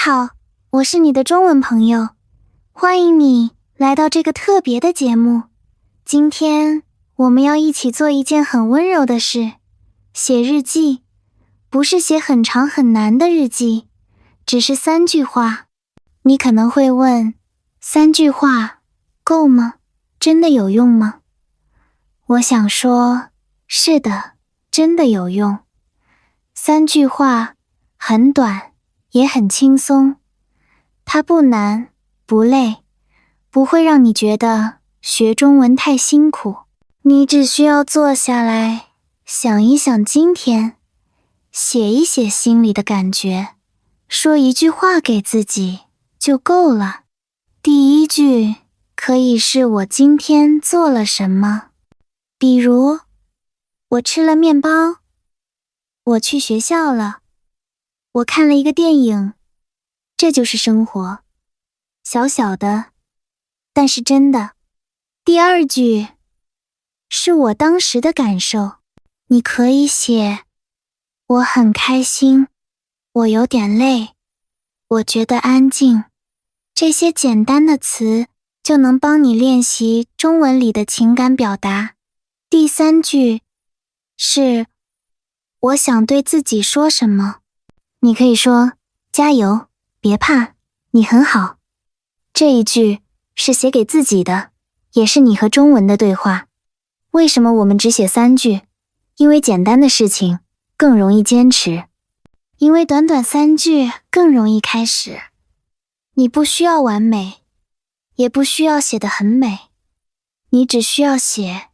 好，我是你的中文朋友，欢迎你来到这个特别的节目。今天我们要一起做一件很温柔的事，写日记，不是写很长很难的日记，只是3句话。你可能会问，3句话够吗？真的有用吗？我想说，是的，真的有用。3句话很短，也很轻松，它不难，不累，不会让你觉得学中文太辛苦。你只需要坐下来，想一想今天，写一写心里的感觉，说1句话给自己就够了。第1句可以是我今天做了什么，比如我吃了面包，我去学校了，我看了一个电影。这就是生活，小小的，但是真的。第2句是我当时的感受，你可以写我很开心，我有点累，我觉得安静。这些简单的词就能帮你练习中文里的情感表达。第3句是我想对自己说什么，你可以说加油，别怕，你很好。这一句是写给自己的，也是你和中文的对话。为什么我们只写3句？因为简单的事情更容易坚持，因为短短3句更容易开始。你不需要完美，也不需要写得很美，你只需要写，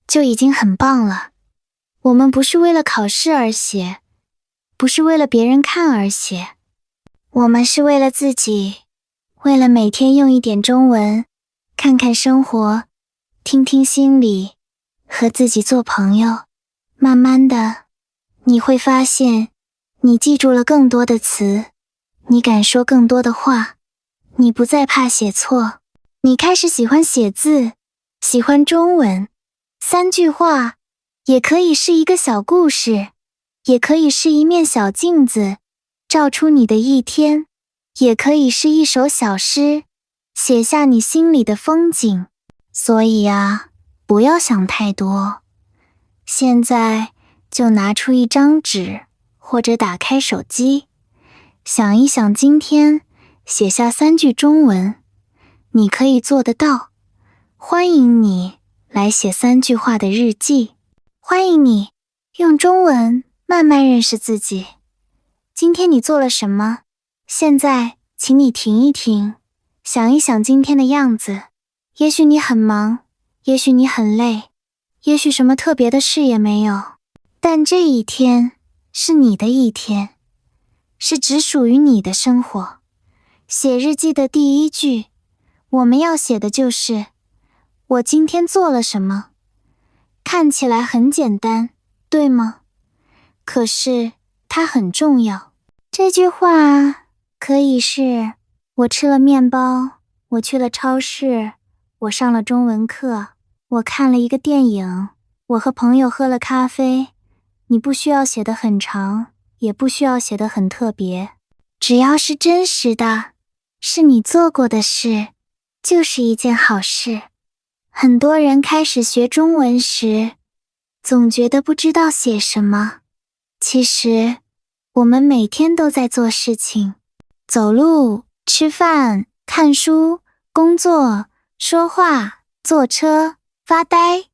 就已经很棒了。我们不是为了考试而写，不是为了别人看而写，我们是为了自己，为了每天用一点中文，看看生活，听听心里，和自己做朋友。慢慢的，你会发现，你记住了更多的词，你敢说更多的话，你不再怕写错，你开始喜欢写字，喜欢中文。3句话，也可以是一个小故事，也可以是一面小镜子，照出你的一天，也可以是一首小诗，写下你心里的风景。所以啊，不要想太多，现在就拿出一张纸，或者打开手机，想一想今天，写下3句中文，你可以做得到。欢迎你来写3句话的日记，欢迎你用中文慢慢认识自己。今天你做了什么？现在请你停一停，想一想今天的样子。也许你很忙，也许你很累，也许什么特别的事也没有，但这一天是你的一天，是只属于你的生活。写日记的第1句，我们要写的就是我今天做了什么。看起来很简单，对吗？可是它很重要。这句话可以是我吃了面包，我去了超市，我上了中文课，我看了一个电影，我和朋友喝了咖啡。你不需要写得很长，也不需要写得很特别，只要是真实的，是你做过的事，就是一件好事。很多人开始学中文时，总觉得不知道写什么。其实，我们每天都在做事情，走路、吃饭、看书、工作、说话、坐车、发呆，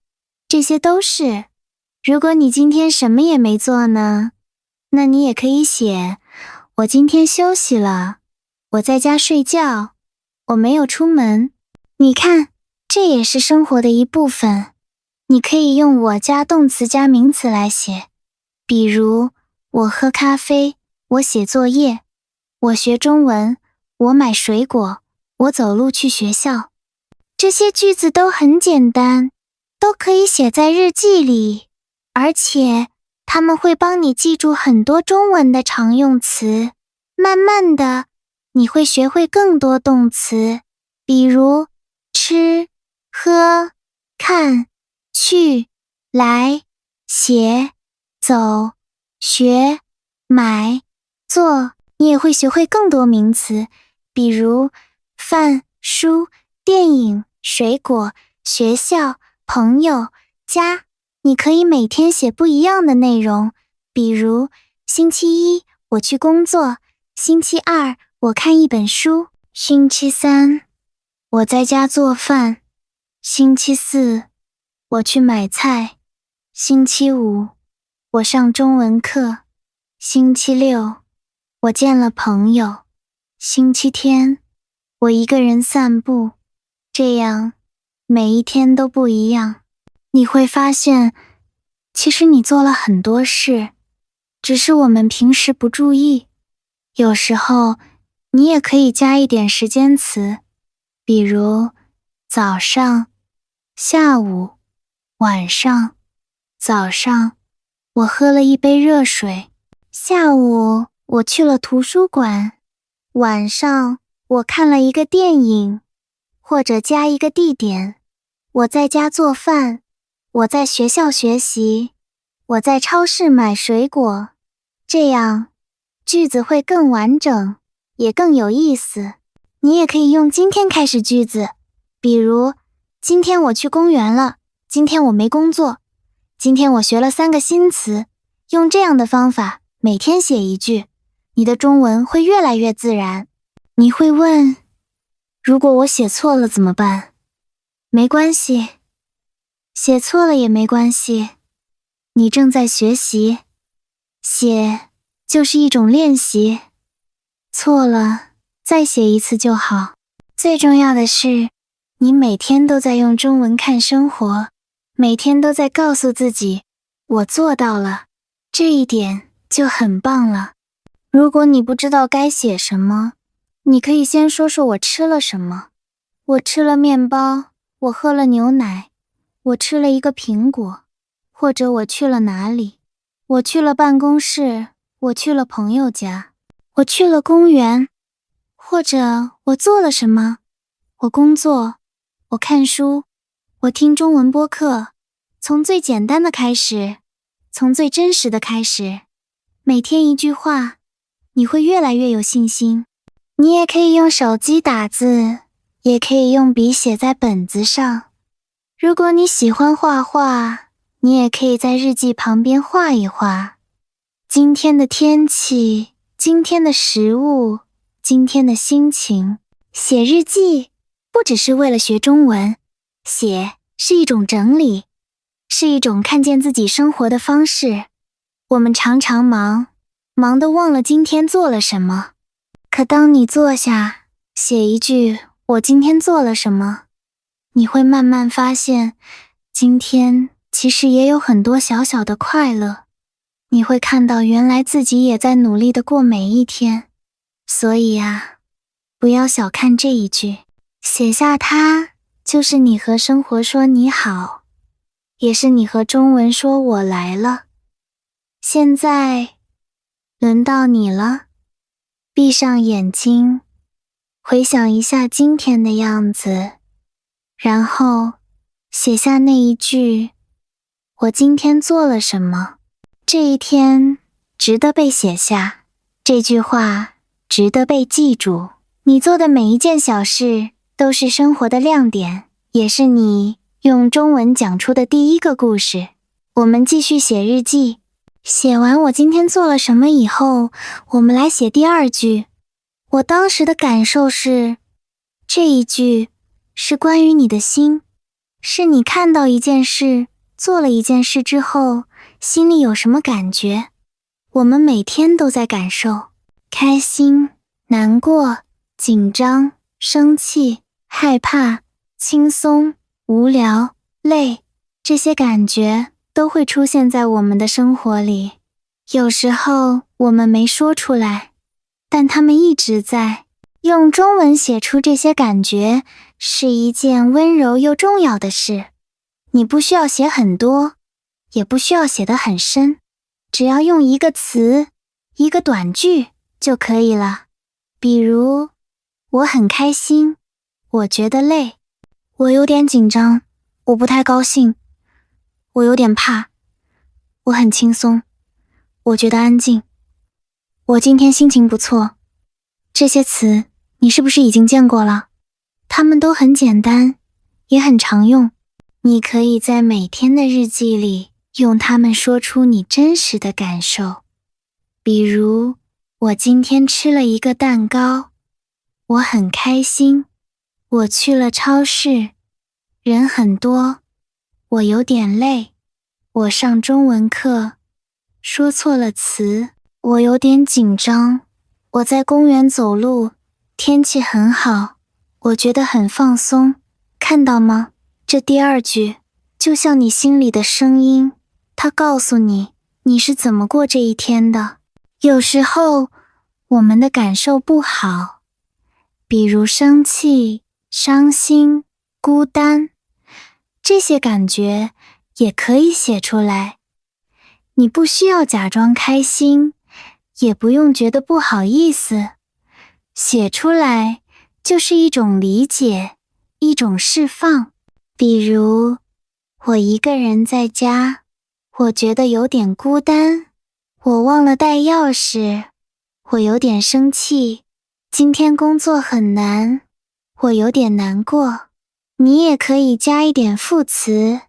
这些都是。如果你今天什么也没做呢，那你也可以写，我今天休息了，我在家睡觉，我没有出门。你看，这也是生活的一部分。你可以用我加动词加名词来写，比如我喝咖啡，我写作业，我学中文，我买水果，我走路去学校。这些句子都很简单，都可以写在日记里，而且它们会帮你记住很多中文的常用词。慢慢的，你会学会更多动词，比如吃、喝、看、去、来、写、走、学、买、做。你也会学会更多名词，比如饭、书、电影、水果、学校、朋友、家。你可以每天写不一样的内容，比如星期一我去工作，星期二我看一本书，星期三我在家做饭，星期四我去买菜，星期五我上中文课，星期六我见了朋友，星期天我一个人散步。这样每一天都不一样。你会发现，其实你做了很多事，只是我们平时不注意。有时候你也可以加一点时间词，比如早上、下午、晚上。早上我喝了一杯热水，下午我去了图书馆，晚上我看了一个电影，或者加一个地点，我在家做饭，我在学校学习，我在超市买水果。这样句子会更完整，也更有意思。你也可以用今天开始句子，比如今天我去公园了，今天我没工作，今天我学了3个新词。用这样的方法每天写一句，你的中文会越来越自然。你会问，如果我写错了怎么办？没关系，写错了也没关系，你正在学习，写就是一种练习，错了再写一次就好。最重要的是，你每天都在用中文看生活，每天都在告诉自己，我做到了，这一点就很棒了。如果你不知道该写什么，你可以先说说我吃了什么。我吃了面包，我喝了牛奶，我吃了一个苹果，或者我去了哪里。我去了办公室，我去了朋友家，我去了公园，或者我做了什么。我工作，我看书，我听中文播客。从最简单的开始，从最真实的开始。每天一句话，你会越来越有信心。你也可以用手机打字，也可以用笔写在本子上。如果你喜欢画画，你也可以在日记旁边画一画。今天的天气，今天的食物，今天的心情。写日记不只是为了学中文，写是一种整理，是一种看见自己生活的方式。我们常常忙得忘了今天做了什么。可当你坐下，写一句我今天做了什么，你会慢慢发现，今天其实也有很多小小的快乐。你会看到原来自己也在努力地过每一天。所以啊，不要小看这一句，写下它，就是你和生活说你好，也是你和中文说我来了。现在轮到你了，闭上眼睛，回想一下今天的样子，然后写下那一句，我今天做了什么。这一天值得被写下，这句话值得被记住。你做的每一件小事都是生活的亮点，也是你用中文讲出的第一个故事。我们继续写日记，写完我今天做了什么以后，我们来写第2句。我当时的感受是，这一句是关于你的心，是你看到一件事，做了一件事之后，心里有什么感觉。我们每天都在感受，开心、难过、紧张、生气、害怕、轻松、无聊、累，这些感觉都会出现在我们的生活里。有时候我们没说出来，但它们一直在。用中文写出这些感觉是一件温柔又重要的事。你不需要写很多，也不需要写得很深，只要用一个词，一个短句就可以了。比如，我很开心，我觉得累，我有点紧张，我不太高兴，我有点怕，我很轻松，我觉得安静。我今天心情不错。这些词你是不是已经见过了？它们都很简单，也很常用。你可以在每天的日记里用它们说出你真实的感受。比如，我今天吃了一个蛋糕，我很开心。我去了超市，人很多，我有点累。我上中文课，说错了词，我有点紧张。我在公园走路，天气很好，我觉得很放松。看到吗？这第二句就像你心里的声音，它告诉你你是怎么过这一天的。有时候我们的感受不好，比如生气、伤心、孤单，这些感觉也可以写出来。你不需要假装开心，也不用觉得不好意思，写出来就是一种理解，一种释放。比如，我一个人在家，我觉得有点孤单，我忘了带钥匙，我有点生气，今天工作很难，我有点难过。你也可以加一点副词，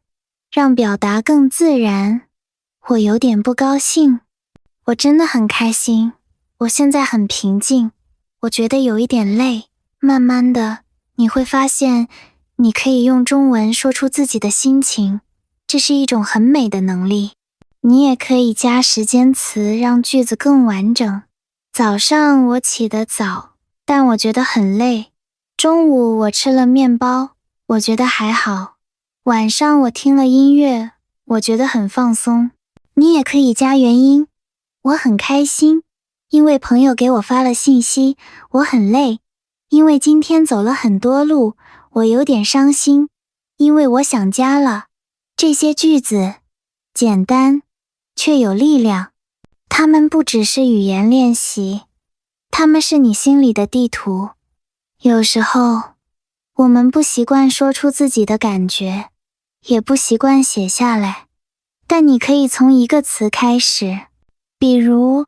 让表达更自然。我有点不高兴，我真的很开心，我现在很平静，我觉得有一点累。慢慢的，你会发现，你可以用中文说出自己的心情，这是一种很美的能力。你也可以加时间词，让句子更完整。早上我起得早，但我觉得很累。中午我吃了面包，我觉得还好。晚上我听了音乐，我觉得很放松。你也可以加原因，我很开心，因为朋友给我发了信息。我很累，因为今天走了很多路。我有点伤心，因为我想家了。这些句子简单却有力量，它们不只是语言练习，它们是你心里的地图。有时候我们不习惯说出自己的感觉，也不习惯写下来，但你可以从一个词开始，比如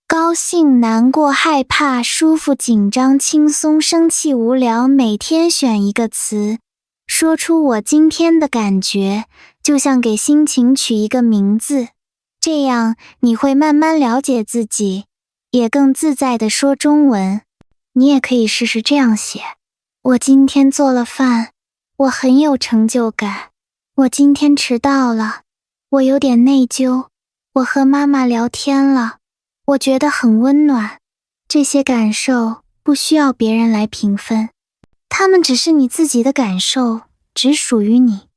高兴、难过、害怕、舒服、紧张、轻松、生气、无聊。每天选一个词，说出我今天的感觉，就像给心情取一个名字。这样你会慢慢了解自己，也更自在地说中文。你也可以试试这样写：我今天做了饭，我很有成就感。我今天迟到了，我有点内疚。我和妈妈聊天了，我觉得很温暖。这些感受不需要别人来评分，它们只是你自己的感受，只属于你。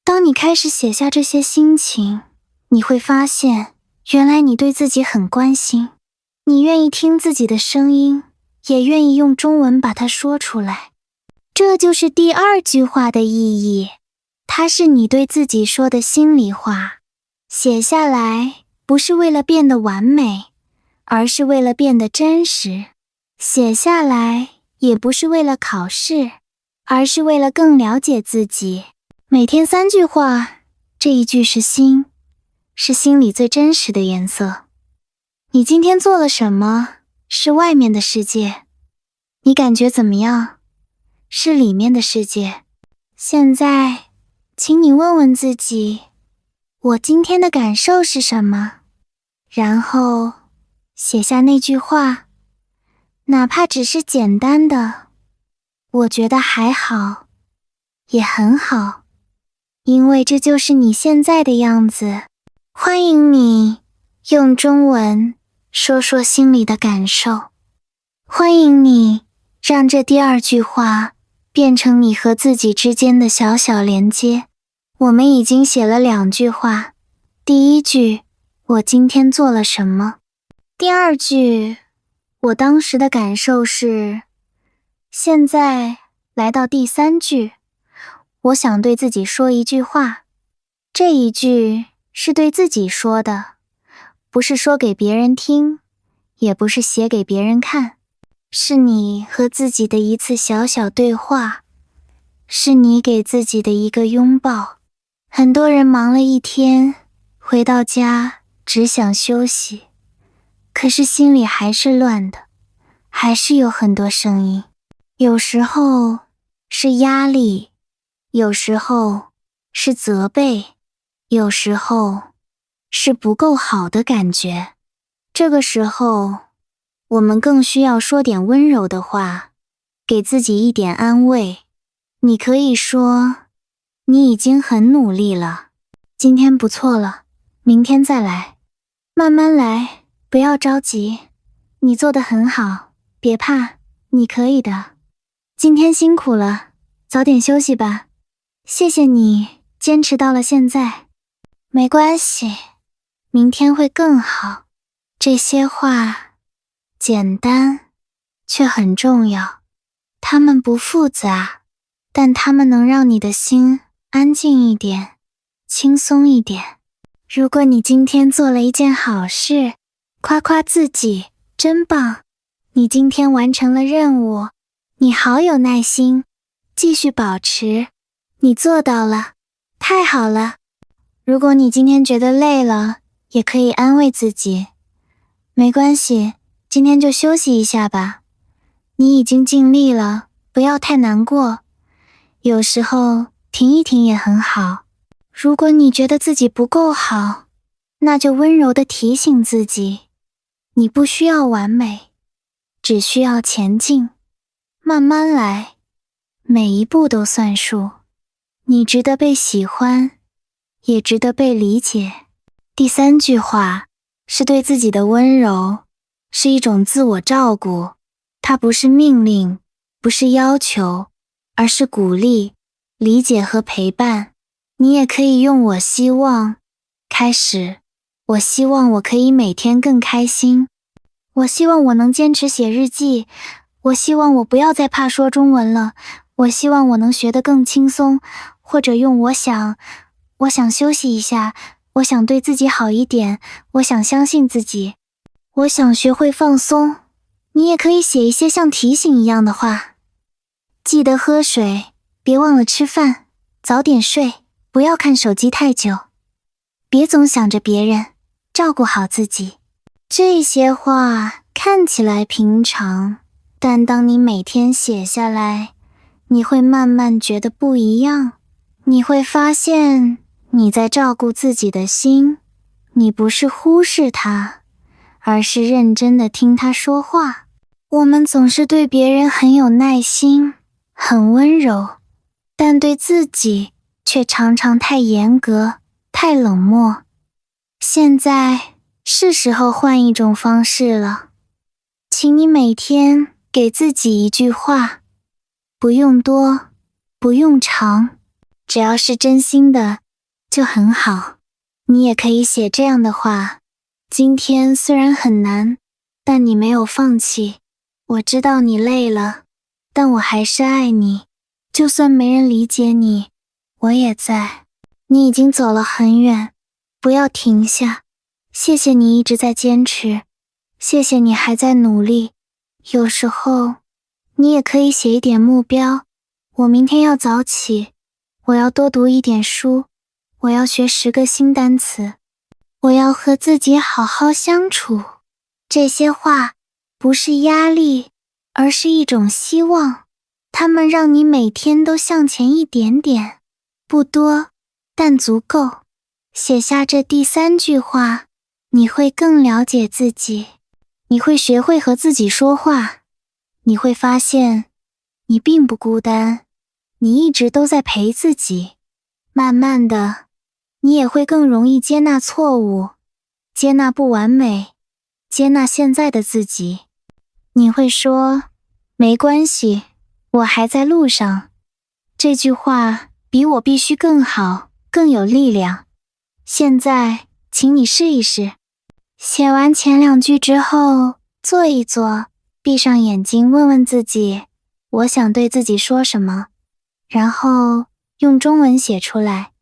当你开始写下这些心情，你会发现，原来你对自己很关心，你愿意听自己的声音，也愿意用中文把它说出来。这就是第二句话的意义，它是你对自己说的心里话。写下来不是为了变得完美，而是为了变得真实。写下来也不是为了考试，而是为了更了解自己。每天3句话，这一句是心，是心里最真实的颜色。你今天做了什么，是外面的世界。你感觉怎么样，是里面的世界。现在，请你问问自己，我今天的感受是什么？然后写下那句话，哪怕只是简单的，我觉得还好，也很好，因为这就是你现在的样子。欢迎你用中文说说心里的感受，欢迎你让这第二句话变成你和自己之间的小小连接。我们已经写了2句话，第一句，我今天做了什么？第二句，我当时的感受是。现在来到第3句，我想对自己说一句话。这一句是对自己说的，不是说给别人听，也不是写给别人看，是你和自己的一次小小对话，是你给自己的一个拥抱。很多人忙了一天，回到家只想休息，可是心里还是乱的，还是有很多声音。有时候是压力，有时候是责备，有时候是不够好的感觉。这个时候，我们更需要说点温柔的话，给自己一点安慰。你可以说，你已经很努力了，今天不错了，明天再来，慢慢来，不要着急，你做得很好，别怕，你可以的。今天辛苦了，早点休息吧。谢谢你坚持到了现在，没关系，明天会更好。这些话简单，却很重要。它们不复杂，但它们能让你的心安静一点，轻松一点。如果你今天做了一件好事，夸夸自己，真棒！你今天完成了任务，你好有耐心，继续保持，你做到了，太好了。如果你今天觉得累了，也可以安慰自己，没关系，今天就休息一下吧。你已经尽力了，不要太难过。有时候停一停也很好。如果你觉得自己不够好，那就温柔地提醒自己，你不需要完美，只需要前进，慢慢来，每一步都算数。你值得被喜欢，也值得被理解。第3句话是对自己的温柔，是一种自我照顾，它不是命令，不是要求，而是鼓励、理解和陪伴。你也可以用我希望开始，我希望我可以每天更开心，我希望我能坚持写日记，我希望我不要再怕说中文了，我希望我能学得更轻松，或者用我想休息一下，我想对自己好一点，我想相信自己，我想学会放松。你也可以写一些像提醒一样的话，记得喝水，别忘了吃饭，早点睡，不要看手机太久，别总想着别人，照顾好自己。这些话看起来平常，但当你每天写下来，你会慢慢觉得不一样。你会发现你在照顾自己的心，你不是忽视它，而是认真地听它说话。我们总是对别人很有耐心，很温柔，但对自己却常常太严格，太冷漠。现在是时候换一种方式了，请你每天给自己一句话，不用多，不用长，只要是真心的就很好。你也可以写这样的话，今天虽然很难，但你没有放弃。我知道你累了，但我还是爱你。就算没人理解你，我也在。你已经走了很远，不要停下。谢谢你一直在坚持，谢谢你还在努力。有时候，你也可以写一点目标。我明天要早起，我要多读一点书，我要学10个新单词，我要和自己好好相处。这些话不是压力，而是一种希望。它们让你每天都向前一点点，不多，但足够。写下这第3句话，你会更了解自己，你会学会和自己说话，你会发现你并不孤单，你一直都在陪自己。慢慢的，你也会更容易接纳错误，接纳不完美，接纳现在的自己。你会说，没关系，我还在路上。这句话比我必须更好，更有力量。现在，请你试一试。写完前2句之后，坐一坐，闭上眼睛，问问自己，我想对自己说什么，然后用中文写出来，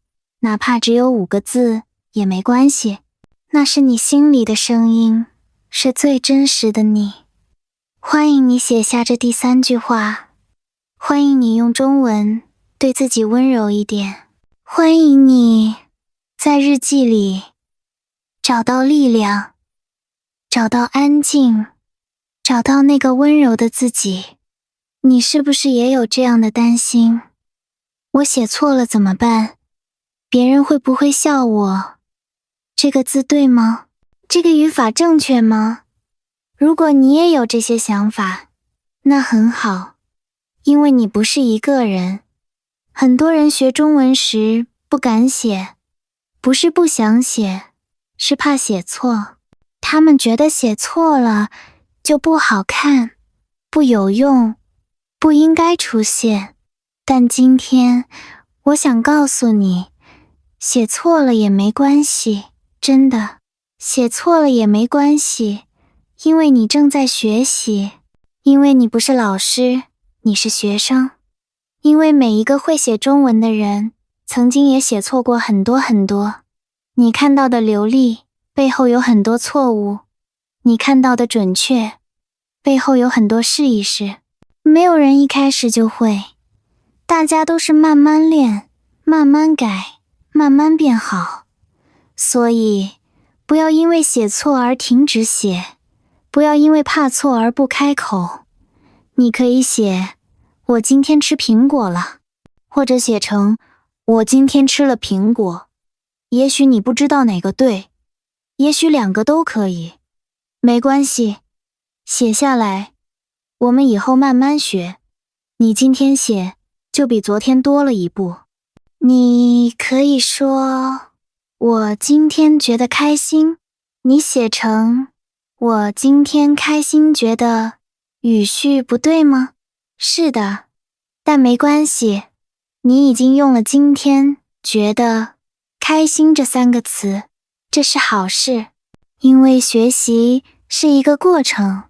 哪怕只有5个字也没关系。那是你心里的声音，是最真实的你。欢迎你写下这第3句话，欢迎你用中文对自己温柔一点，欢迎你在日记里找到力量，找到安静，找到那个温柔的自己。你是不是也有这样的担心？我写错了怎么办？别人会不会笑我？这个字对吗？这个语法正确吗？如果你也有这些想法，那很好，因为你不是一个人。很多人学中文时不敢写，不是不想写，是怕写错。他们觉得写错了就不好看，不有用，不应该出现。但今天我想告诉你，写错了也没关系，真的，写错了也没关系，因为你正在学习，因为你不是老师，你是学生，因为每一个会写中文的人，曾经也写错过很多很多。你看到的流利，背后有很多错误；你看到的准确，背后有很多试一试。没有人一开始就会，大家都是慢慢练，慢慢改，慢慢变好。所以，不要因为写错而停止写，不要因为怕错而不开口。你可以写，我今天吃苹果了，或者写成，我今天吃了苹果。也许你不知道哪个对，也许两个都可以，没关系，写下来，我们以后慢慢学。你今天写，就比昨天多了一步。你可以说，我今天觉得开心，你写成，我今天开心觉得，语序不对吗？是的，但没关系，你已经用了今天，觉得，开心这3个词，这是好事，因为学习是一个过程，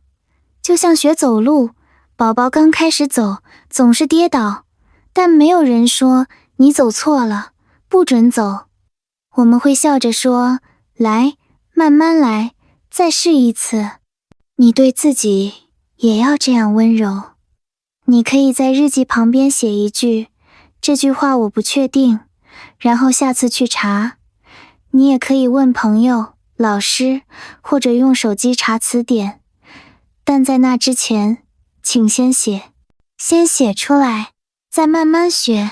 就像学走路，宝宝刚开始走，总是跌倒，但没有人说你走错了，不准走。我们会笑着说，来，慢慢来，再试一次。你对自己也要这样温柔。你可以在日记旁边写一句，这句话我不确定，然后下次去查。你也可以问朋友、老师，或者用手机查词典。但在那之前，请先写，先写出来，再慢慢学。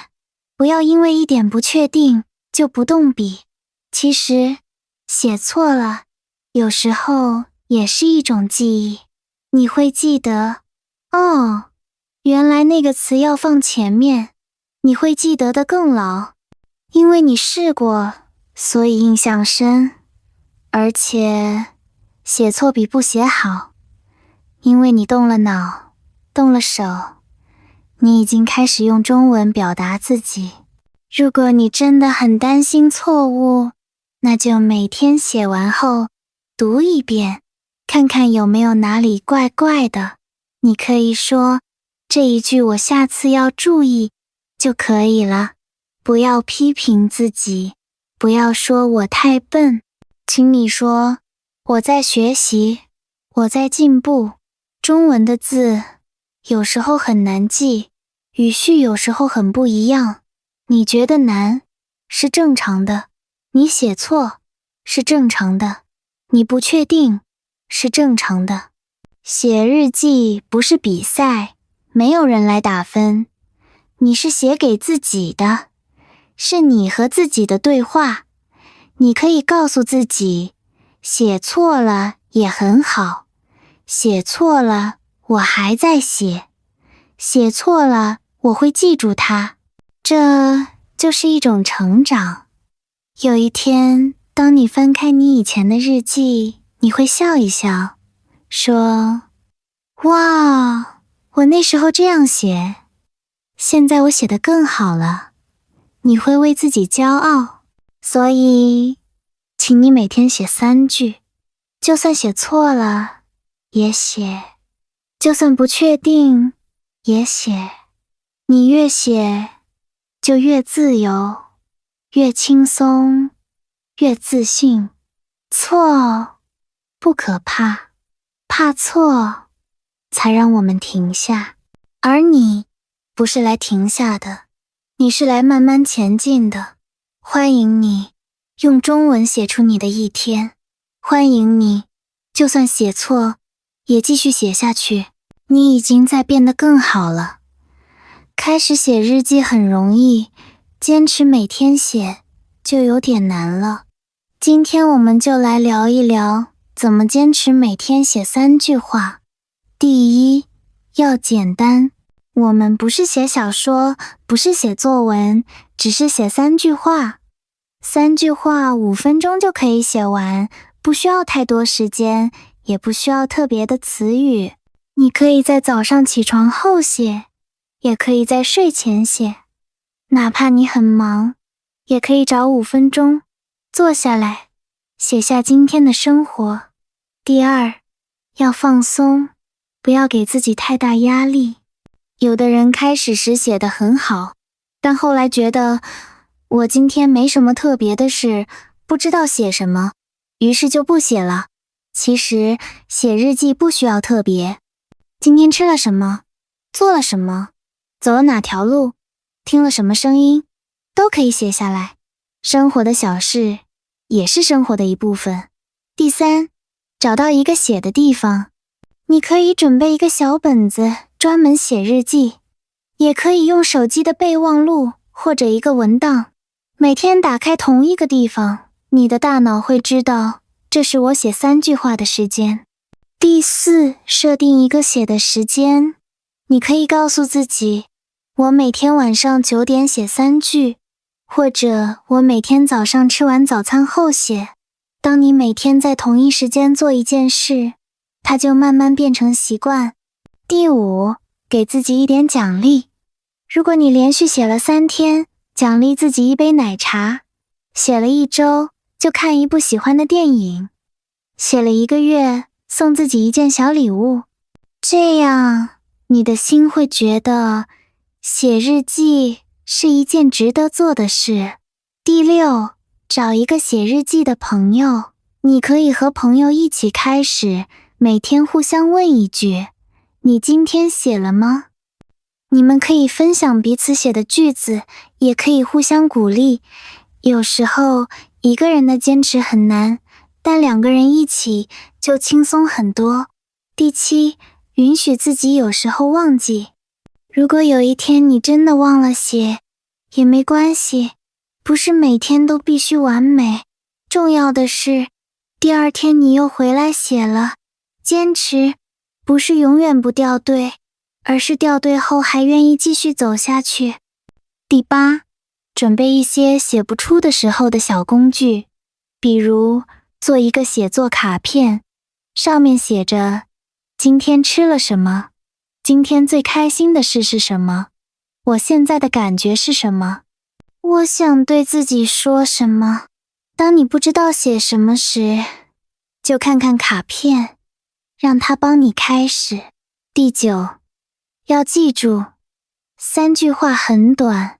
不要因为一点不确定就不动笔。其实，写错了，有时候也是一种记忆。你会记得，哦，原来那个词要放前面，你会记得的更牢。因为你试过，所以印象深。而且，写错比不写好，因为你动了脑，动了手，你已经开始用中文表达自己。如果你真的很担心错误，那就每天写完后读一遍，看看有没有哪里怪怪的。你可以说，这一句我下次要注意就可以了。不要批评自己，不要说我太笨，请你说，我在学习，我在进步。中文的字有时候很难记，语序有时候很不一样。你觉得难，是正常的。你写错，是正常的。你不确定，是正常的。写日记不是比赛，没有人来打分。你是写给自己的，是你和自己的对话。你可以告诉自己，写错了也很好，写错了我还在写，写错了我会记住它。这就是一种成长。有一天，当你翻开你以前的日记，你会笑一笑，说，哇，我那时候这样写，现在我写得更好了。你会为自己骄傲。所以，请你每天写3句，就算写错了，也写，就算不确定，也写。你越写，就越自由，越轻松，越自信。错不可怕，怕错才让我们停下。而你不是来停下的，你是来慢慢前进的。欢迎你用中文写出你的一天，欢迎你就算写错，也继续写下去。你已经在变得更好了。开始写日记很容易，坚持每天写就有点难了。今天我们就来聊一聊怎么坚持每天写3句话。第一，要简单。我们不是写小说，不是写作文，只是写3句话。3句话5分钟就可以写完，不需要太多时间，也不需要特别的词语。你可以在早上起床后写，也可以在睡前写。哪怕你很忙，也可以找5分钟，坐下来，写下今天的生活。第二，要放松，不要给自己太大压力。有的人开始时写得很好，但后来觉得我今天没什么特别的事，不知道写什么，于是就不写了。其实写日记不需要特别，今天吃了什么，做了什么，走了哪条路，听了什么声音，都可以写下来。生活的小事也是生活的一部分。第三，找到一个写的地方。你可以准备一个小本子，专门写日记，也可以用手机的备忘录或者一个文档。每天打开同一个地方，你的大脑会知道这是我写3句话的时间。第四，设定一个写的时间。你可以告诉自己，我每天晚上9点写3句，或者我每天早上吃完早餐后写。当你每天在同一时间做一件事，它就慢慢变成习惯。第五，给自己一点奖励。如果你连续写了3天，奖励自己一杯奶茶；写了1周，就看一部喜欢的电影；写了1个月，送自己一件小礼物。这样，你的心会觉得写日记是一件值得做的事。第六，找一个写日记的朋友。你可以和朋友一起开始，每天互相问一句，你今天写了吗？你们可以分享彼此写的句子，也可以互相鼓励。有时候，一个人的坚持很难，但2个人一起就轻松很多。第七，允许自己有时候忘记。如果有一天你真的忘了写，也没关系，不是每天都必须完美。重要的是，第2天你又回来写了。坚持不是永远不掉队，而是掉队后还愿意继续走下去。第八，准备一些写不出的时候的小工具，比如做一个写作卡片，上面写着今天吃了什么，今天最开心的事是什么，我现在的感觉是什么，我想对自己说什么。当你不知道写什么时，就看看卡片，让它帮你开始。第九，要记住，3句话很短，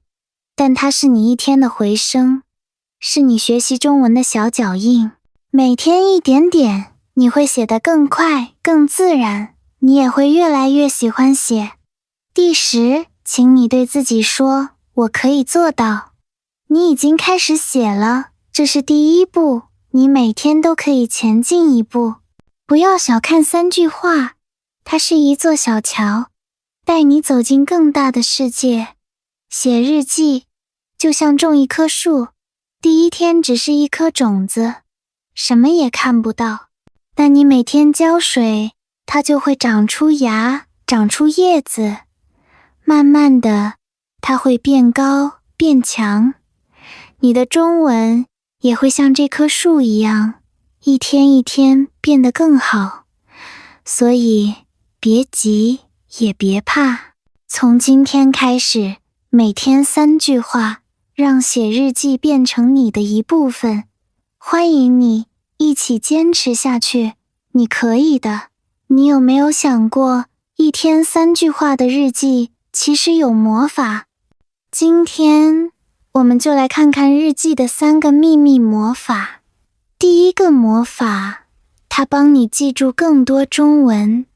但它是你一天的回声，是你学习中文的小脚印。每天一点点，你会写得更快、更自然，你也会越来越喜欢写。第10，请你对自己说，我可以做到。你已经开始写了，这是第1步，你每天都可以前进1步。不要小看3句话，它是一座小桥，带你走进更大的世界。写日记就像种一棵树，第1天只是一颗种子，什么也看不到，但你每天浇水，它就会长出芽，长出叶子，慢慢的，它会变高，变强。你的中文也会像这棵树一样，一天一天变得更好。所以别急，也别怕，从今天开始，每天3句话，让写日记变成你的一部分。欢迎你一起坚持下去，你可以的。你有没有想过，一天3句话的日记其实有魔法？今天我们就来看看日记的3个秘密魔法。第1个魔法，它帮你记住更多中文。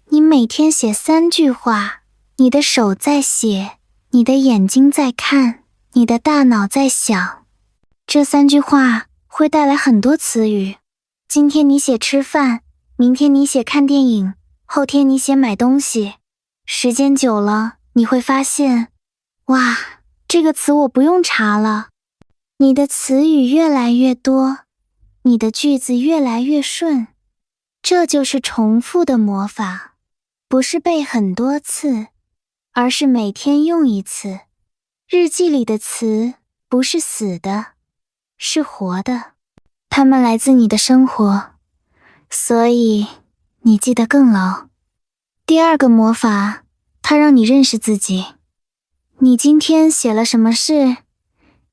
你每天写3句话，你的手在写，你的眼睛在看，你的大脑在想。这3句话会带来很多词语，今天你写吃饭，明天你写看电影，后天你写买东西。时间久了，你会发现，哇，这个词我不用查了。你的词语越来越多，你的句子越来越顺。这就是重复的魔法，不是背很多次，而是每天用一次。日记里的词不是死的，是活的，它们来自你的生活，所以你记得更牢。第二个魔法，它让你认识自己。你今天写了什么事？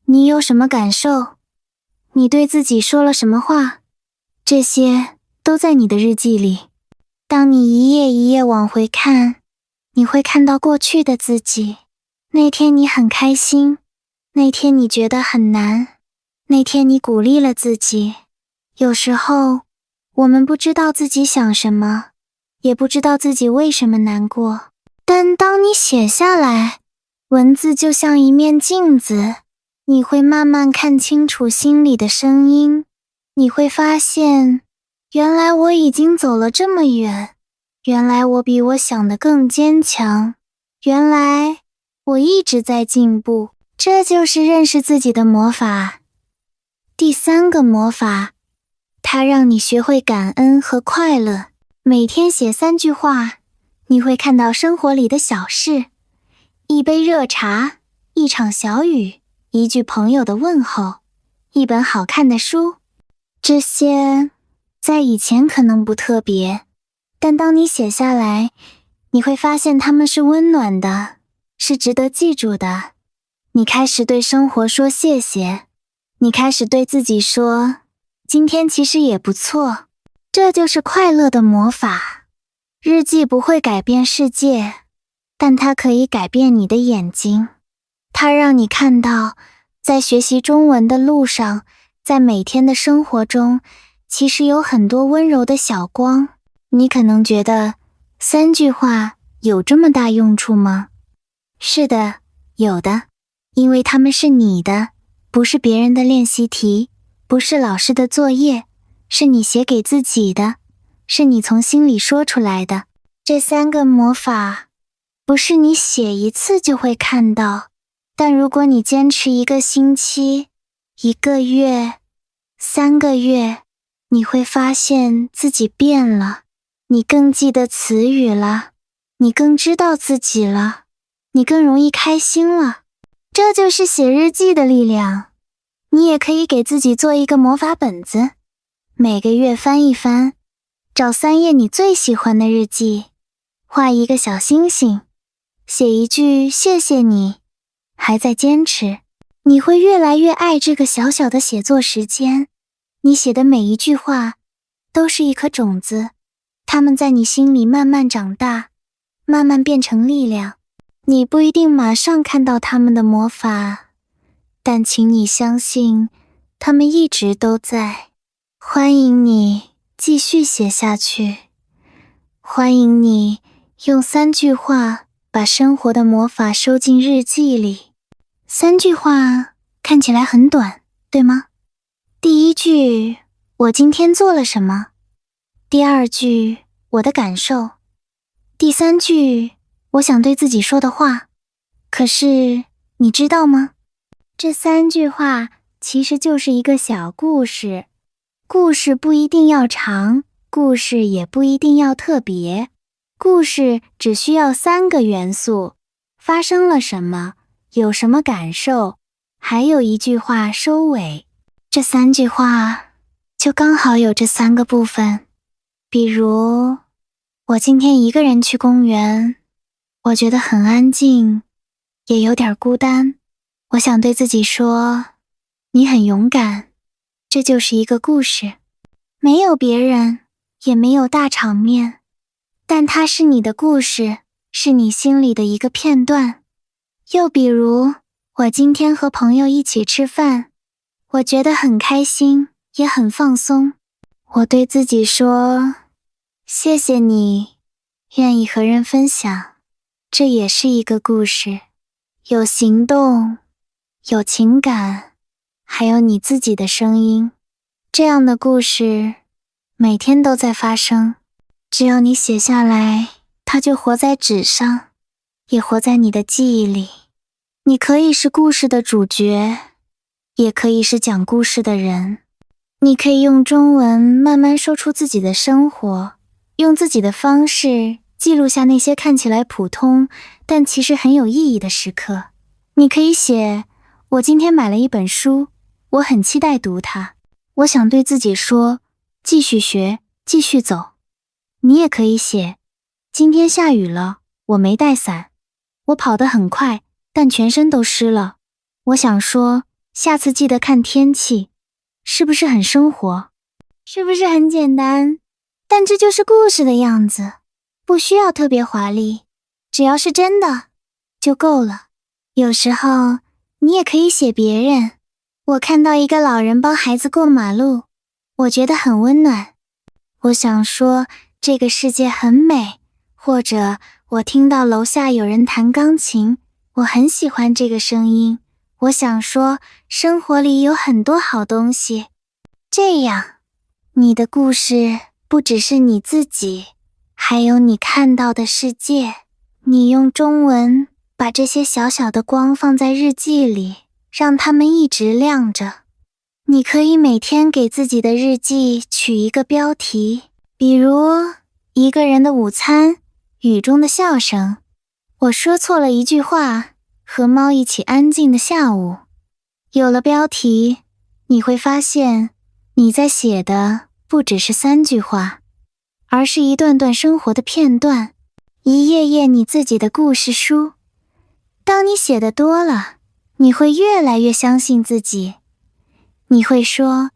你有什么感受？你对自己说了什么话？这些都在你的日记里。当你一页一页往回看，你会看到过去的自己。那天你很开心，那天你觉得很难，那天你鼓励了自己。有时候，我们不知道自己想什么，也不知道自己为什么难过。但当你写下来，文字就像一面镜子，你会慢慢看清楚心里的声音。你会发现，原来我已经走了这么远，原来我比我想的更坚强，原来我一直在进步。这就是认识自己的魔法。第三个魔法，它让你学会感恩和快乐。每天写3句话，你会看到生活里的小事，一杯热茶，一场小雨，一句朋友的问候，一本好看的书。这些在以前可能不特别，但当你写下来，你会发现它们是温暖的，是值得记住的。你开始对生活说谢谢，你开始对自己说，今天其实也不错。这就是快乐的魔法。日记不会改变世界，但它可以改变你的眼睛。它让你看到，在学习中文的路上，在每天的生活中，其实有很多温柔的小光。你可能觉得3句话有这么大用处吗？是的，有的，因为它们是你的，不是别人的练习题，不是老师的作业，是你写给自己的，是你从心里说出来的。这3个魔法，不是你写一次就会看到，但如果你坚持1个星期、1个月、3个月，你会发现自己变了，你更记得词语了，你更知道自己了，你更容易开心了。这就是写日记的力量。你也可以给自己做一个魔法本子，每个月翻一翻，找3页你最喜欢的日记，画一个小星星，写一句谢谢你，还在坚持。你会越来越爱这个小小的写作时间。你写的每一句话都是一颗种子，它们在你心里慢慢长大，慢慢变成力量。你不一定马上看到它们的魔法，但请你相信，它们一直都在。欢迎你继续写下去，欢迎你用3句话把生活的魔法收进日记里。3句话看起来很短，对吗？第1句，我今天做了什么？第2句，我的感受。第3句，我想对自己说的话。可是，你知道吗？这3句话其实就是一个小故事。故事不一定要长，故事也不一定要特别。故事只需要3个元素：发生了什么，有什么感受，还有1句话收尾。这3句话就刚好有这3个部分。比如，我今天一个人去公园，我觉得很安静，也有点孤单。我想对自己说，你很勇敢。这就是一个故事，没有别人，也没有大场面，但它是你的故事，是你心里的一个片段。又比如，我今天和朋友一起吃饭，我觉得很开心，也很放松。我对自己说，谢谢你，愿意和人分享。这也是一个故事，有行动，有情感，还有你自己的声音。这样的故事每天都在发生。只要你写下来，它就活在纸上，也活在你的记忆里。你可以是故事的主角，也可以是讲故事的人。你可以用中文慢慢说出自己的生活，用自己的方式记录下那些看起来普通，但其实很有意义的时刻。你可以写，我今天买了一本书，我很期待读它。我想对自己说，继续学，继续走。你也可以写，今天下雨了，我没带伞。我跑得很快，但全身都湿了。我想说，下次记得看天气。是不是很生活？是不是很简单？但这就是故事的样子，不需要特别华丽，只要是真的就够了。有时候你也可以写别人，我看到一个老人帮孩子过马路，我觉得很温暖。我想说这个世界很美，或者我听到楼下有人弹钢琴，我很喜欢这个声音。我想说生活里有很多好东西。这样，你的故事不只是你自己，还有你看到的世界。你用中文把这些小小的光放在日记里，让它们一直亮着。你可以每天给自己的日记取一个标题，比如一个人的午餐，雨中的笑声，我说错了一句话，和猫一起安静的下午。有了标题，你会发现你在写的不只是3句话，而是一段段生活的片段，一页页你自己的故事书。当你写的多了，你会越来越相信自己。你会说，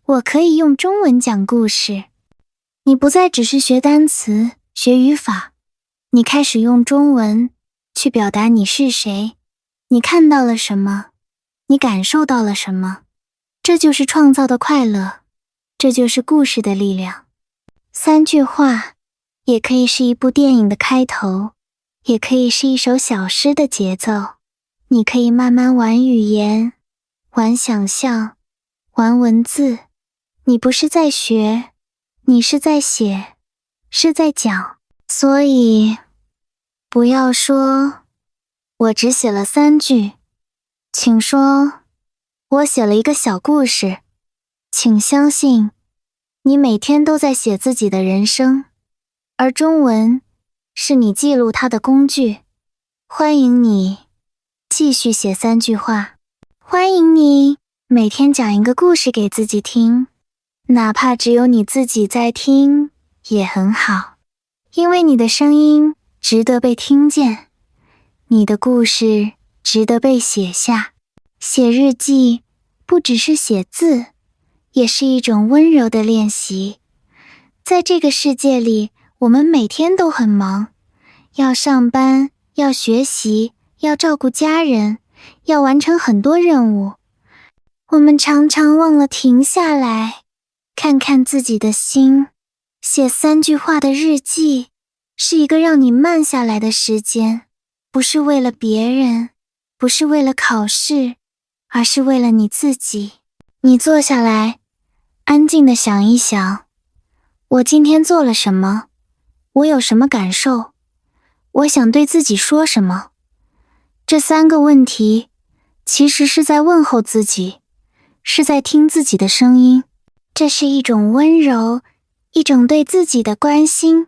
我可以用中文讲故事。你不再只是学单词、学语法，你开始用中文去表达你是谁，你看到了什么，你感受到了什么。这就是创造的快乐，这就是故事的力量。3句话，也可以是一部电影的开头，也可以是一首小诗的节奏。你可以慢慢玩语言，玩想象，玩文字。你不是在学，你是在写，是在讲。所以，不要说，我只写了3句，请说，我写了一个小故事。请相信，你每天都在写自己的人生，而中文是你记录它的工具。欢迎你继续写3句话，欢迎你每天讲一个故事给自己听，哪怕只有你自己在听也很好，因为你的声音值得被听见，你的故事值得被写下。写日记不只是写字，也是一种温柔的练习。在这个世界里，我们每天都很忙，要上班，要学习，要照顾家人，要完成很多任务。我们常常忘了停下来，看看自己的心。写3句话的日记，是一个让你慢下来的时间，不是为了别人，不是为了考试，而是为了你自己。你坐下来，安静地想一想，我今天做了什么？我有什么感受？我想对自己说什么？这3个问题，其实是在问候自己，是在听自己的声音。这是一种温柔，一种对自己的关心。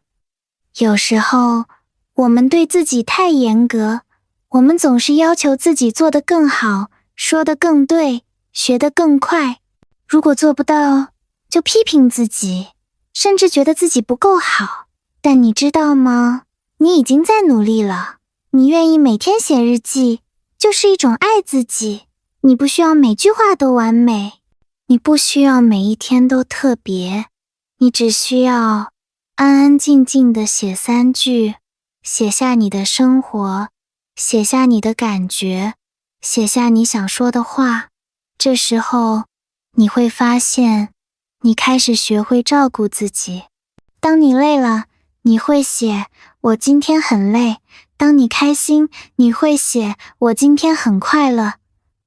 有时候，我们对自己太严格，我们总是要求自己做得更好，说得更对，学得更快。如果做不到，就批评自己，甚至觉得自己不够好。但你知道吗？你已经在努力了。你愿意每天写日记，就是一种爱自己。你不需要每句话都完美，你不需要每一天都特别，你只需要安安静静地写3句，写下你的生活，写下你的感觉，写下你想说的话。这时候，你会发现，你开始学会照顾自己。当你累了，你会写，我今天很累。当你开心，你会写，我今天很快乐。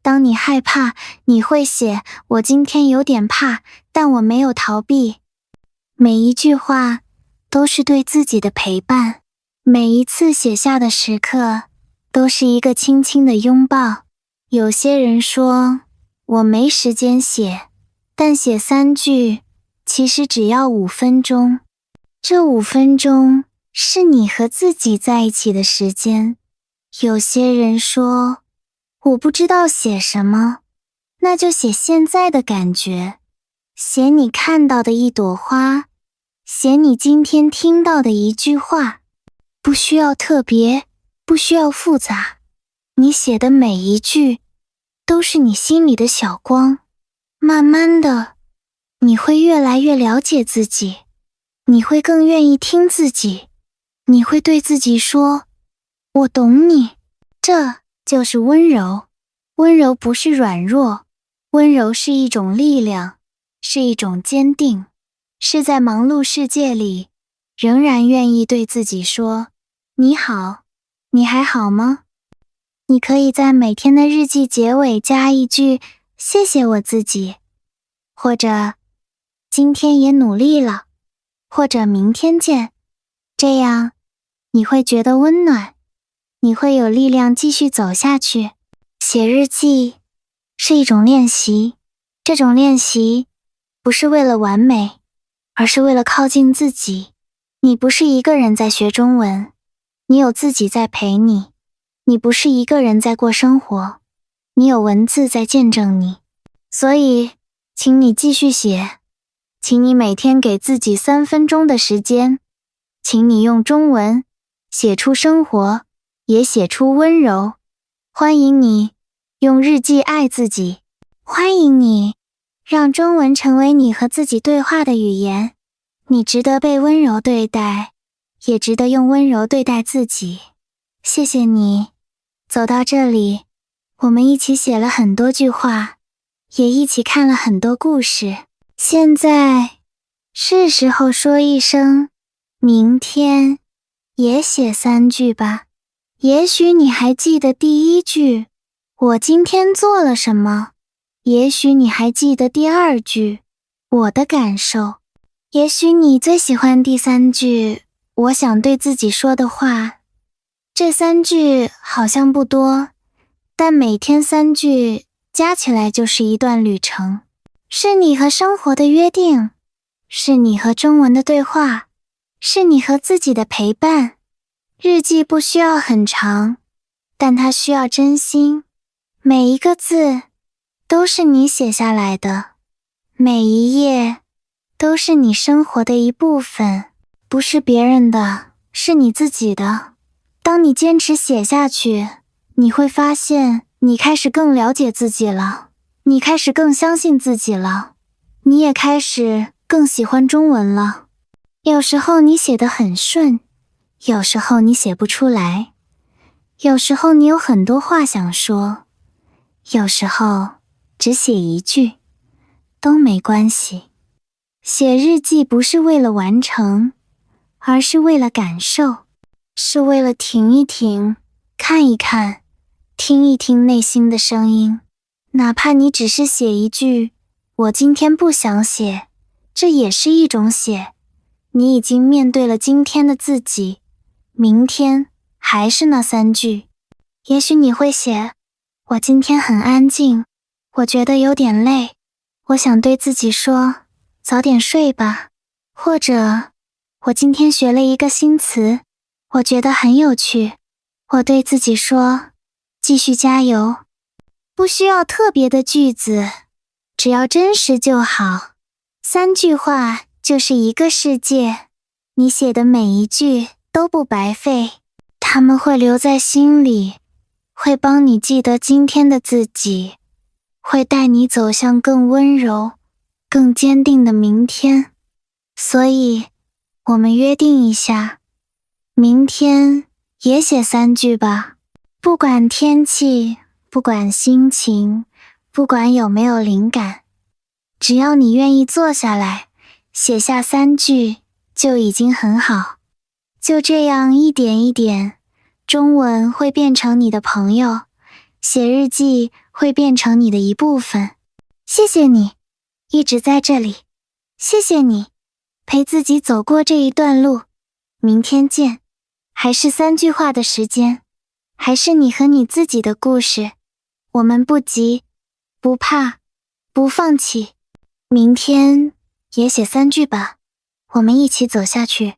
当你害怕，你会写，我今天有点怕，但我没有逃避。每一句话都是对自己的陪伴，每一次写下的时刻都是一个轻轻的拥抱。有些人说我没时间写，但写3句其实只要5分钟。这5分钟是你和自己在一起的时间。有些人说我不知道写什么，那就写现在的感觉，写你看到的一朵花，写你今天听到的一句话，不需要特别，不需要复杂，你写的每一句都是你心里的小光。慢慢的，你会越来越了解自己，你会更愿意听自己，你会对自己说，我懂你。这就是温柔。温柔不是软弱，温柔是一种力量，是一种坚定，是在忙碌世界里，仍然愿意对自己说，你好，你还好吗？你可以在每天的日记结尾加一句，谢谢我自己，或者今天也努力了，或者明天见。这样，你会觉得温暖，你会有力量继续走下去。写日记是一种练习，这种练习不是为了完美，而是为了靠近自己。你不是一个人在学中文，你有自己在陪你。你不是一个人在过生活，你有文字在见证你。所以，请你继续写，请你每天给自己3分钟的时间，请你用中文写出生活，也写出温柔。欢迎你用日记爱自己，欢迎你让中文成为你和自己对话的语言。你值得被温柔对待，也值得用温柔对待自己。谢谢你走到这里，我们一起写了很多句话，也一起看了很多故事。现在是时候说一声，明天也写3句吧。也许你还记得第1句，我今天做了什么？也许你还记得第2句，我的感受。也许你最喜欢第3句，我想对自己说的话。这3句好像不多，但每天3句加起来就是一段旅程，是你和生活的约定，是你和中文的对话，是你和自己的陪伴。日记不需要很长，但它需要真心。每一个字都是你写下来的，每一页都是你生活的一部分，不是别人的，是你自己的。当你坚持写下去，你会发现你开始更了解自己了，你开始更相信自己了，你也开始更喜欢中文了。有时候你写得很顺，有时候你写不出来，有时候你有很多话想说，有时候只写1句，都没关系。写日记不是为了完成，而是为了感受，是为了停一停，看一看，听一听内心的声音。哪怕你只是写1句，我今天不想写，这也是一种写。你已经面对了今天的自己，明天还是那3句。也许你会写，我今天很安静，我觉得有点累，我想对自己说，早点睡吧。或者，我今天学了一个新词，我觉得很有趣，我对自己说，继续加油。不需要特别的句子，只要真实就好。3句话就是一个世界，你写的每一句都不白费，它们会留在心里，会帮你记得今天的自己，会带你走向更温柔、更坚定的明天。所以，我们约定一下，明天也写3句吧。不管天气，不管心情，不管有没有灵感，只要你愿意坐下来，写下3句就已经很好。就这样一点一点，中文会变成你的朋友，写日记会变成你的一部分。谢谢你，一直在这里。谢谢你，陪自己走过这一段路。明天见。还是3句话的时间，还是你和你自己的故事。我们不急，不怕，不放弃。明天也写3句吧，我们一起走下去。